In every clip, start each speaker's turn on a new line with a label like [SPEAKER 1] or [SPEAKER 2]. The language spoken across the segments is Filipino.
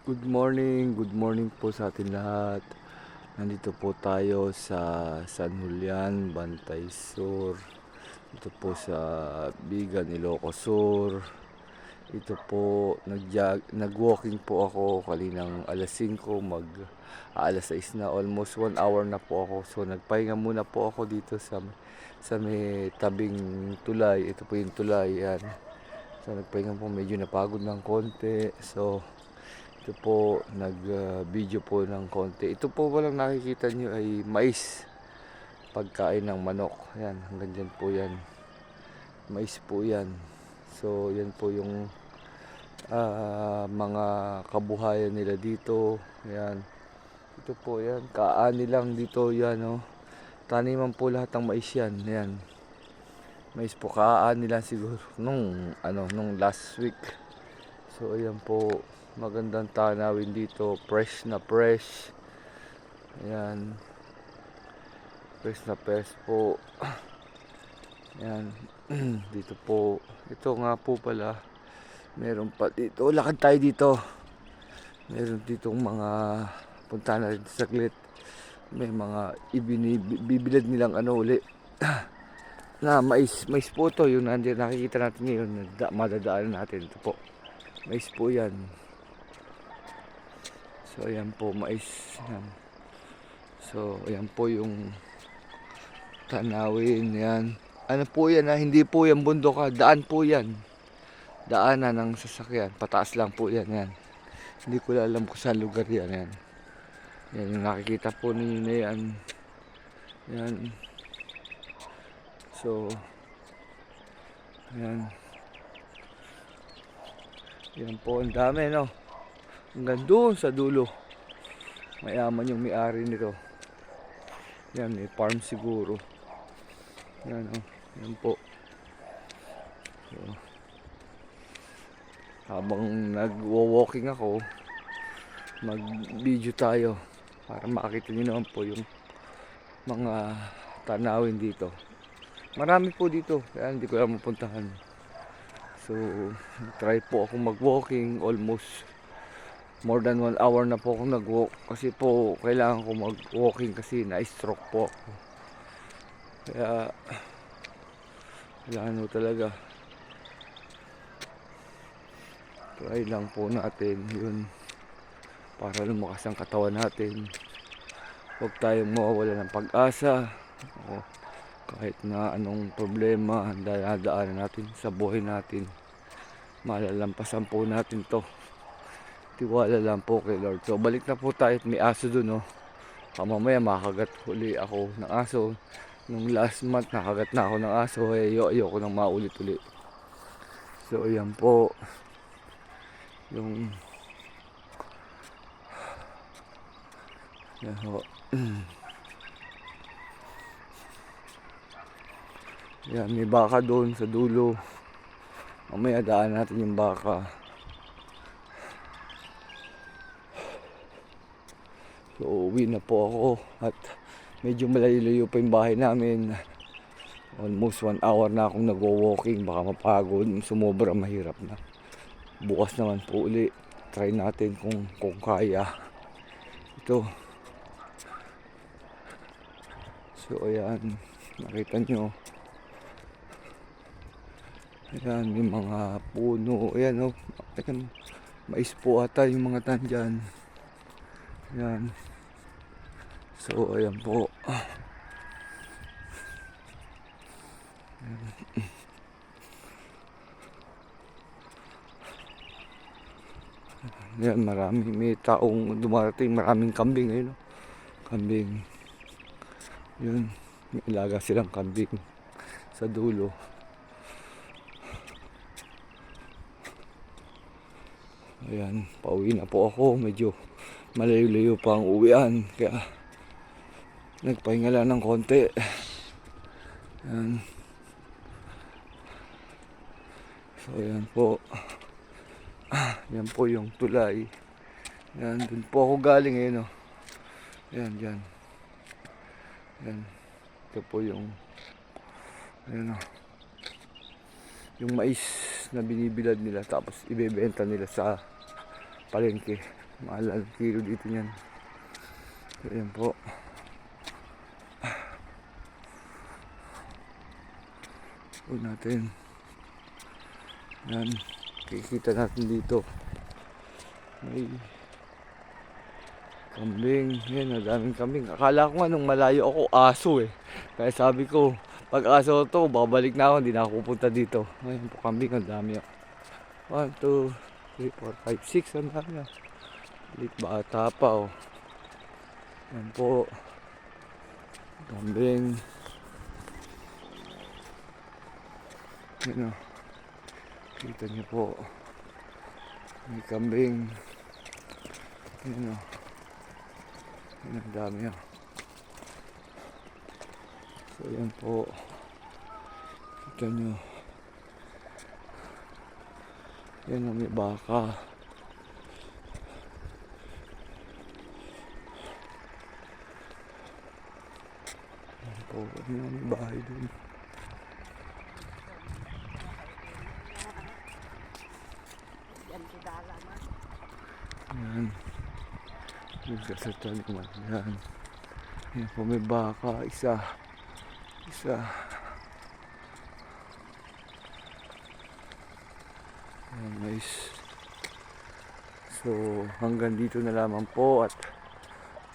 [SPEAKER 1] Good morning po sa atin lahat. Nandito po tayo sa San Julian, Bantay Sur. Ito po sa Bigan, Ilocos Sur. Ito po, nag-walking po ako kaninang alas 5, alas 6 na, almost 1 hour na po ako. So nagpahinga muna po ako dito sa may tabing tulay. Ito po yung tulay, yan. So nagpahinga po, medyo napagod ng konti. So ito po, nag-video po ng konti. Ito po walang nakikita nyo ay mais. Pagkain ng manok. Yan, hanggang dyan po yan. Mais po yan. So, yan po yung mga kabuhayan nila dito. Yan. Ito po yan. Kaani lang dito yan. Oh. Taniman po lahat ng mais yan. Yan. Mais po. Kaani lang siguro. Nung last week. So, ayan po. Magandang tanawin dito, fresh na fresh. Ayan, fresh na fresh po. Ayan. Dito po, ito nga po pala, meron pa dito, lakad tayo dito. Meron ditong mga, punta na rin saglit, may mga ibibilad nilang uli na mais po to, yung nandiyan nakikita natin ngayon, madadaanan natin. Ito po, mais po yan. So ayan po, mais yan. So ayan po yung tanawin yan. Ano po yan ha? Hindi po yan bundok ha. Daan po yan. Daanan ng sasakyan. Pataas lang po yan. Yan. Hindi ko alam kung saan lugar yan. Yan. Yan yung nakikita po ninyo na yan. Yan. So yan. Yan po. Ang dami no. Hanggang doon sa dulo. Mayaman yung may-ari nito. Yan, may farm siguro. Yan o. Yan po. So, habang nag-walking ako, mag-video tayo para makita nyo naman po yung mga tanawin dito. Marami po dito, kaya hindi ko lang mapuntahan. So, try po ako mag-walking, almost more than 1 hour na po akong nag-walk kasi po kailangan ko mag-walking kasi na-stroke po ako. Kaya kailangan mo talaga try lang po natin yun para lumakas ang katawan natin. Huwag tayong mawawala ng pag-asa o kahit na anong problema dadaanan natin sa buhay natin, malalampasan po natin to. Tiwala lang po kay Lord. So balik na po tayo at may aso dun oh. Mamaya makagat huli ako ng aso. Nung last month nakagat na ako ng aso. Ayoko nang maulit-ulit. So ayan po. Yung yan ho. Yan, may baka doon sa dulo. Mamaya daan natin yung baka. So uwi na po ako at medyo malayo-layo pa yung bahay namin. Almost 1 hour na akong nag-walking. Baka mapagod, sumobra, mahirap na. Bukas naman po uli. Try natin kung kaya. Ito. So ayan, nakita nyo. Ayan, yung mga puno. Ayan o. Ayan, mais po ata yung mga tandyan. Ayan. So, ayan po. Ayan, may taong dumarating. Maraming kambing. Ayun, kambing. Yun, may ilaga silang kambing sa dulo. Ayan, pauwi na po ako. Medyo malayo-layo pa ang uwian. Kaya nagpahinga lang ng konti. Ayan. So ayan po. Yan po yung tulay. Ayan, dun po ako galing ngayon. Ayan, dyan. Ayan. Ito po yung ayan, yung mais na binibilad nila tapos ibebenta nila sa palengke. Mahal ang kilo dito niyan. So, ayan po. O natin. Yan. Kikita natin dito. May kambing. Yan, madaming kambing. Akala ko nga nung malayo ako, aso eh. Kaya sabi ko, pag aso to, babalik na ako. Hindi na ako pupunta dito. Ayan po, kambing. Ang dami. 1, 2, 3, 4, 5, 6. Ang dami. Lit bata pa oh. Yan po. Kambing. Yan o. Kita niyo po. May kambing. Yan o. Yan ang dami o. So yan po. Kita niyo. Yan o, may baka. Yan po. Yan may bahay dun. Yan. Nagsasalita naman. Yan. Yan po may baka. Isa. Yan guys. So hanggang dito na lamang po at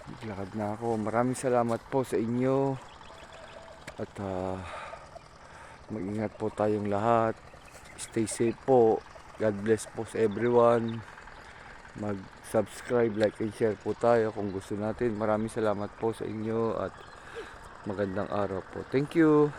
[SPEAKER 1] maglakad na ako. Maraming salamat po sa inyo. At mag-ingat po tayong lahat. Stay safe po. God bless po sa everyone. Mag-subscribe, like, and share po tayo kung gusto natin. Maraming salamat po sa inyo at magandang araw po. Thank you.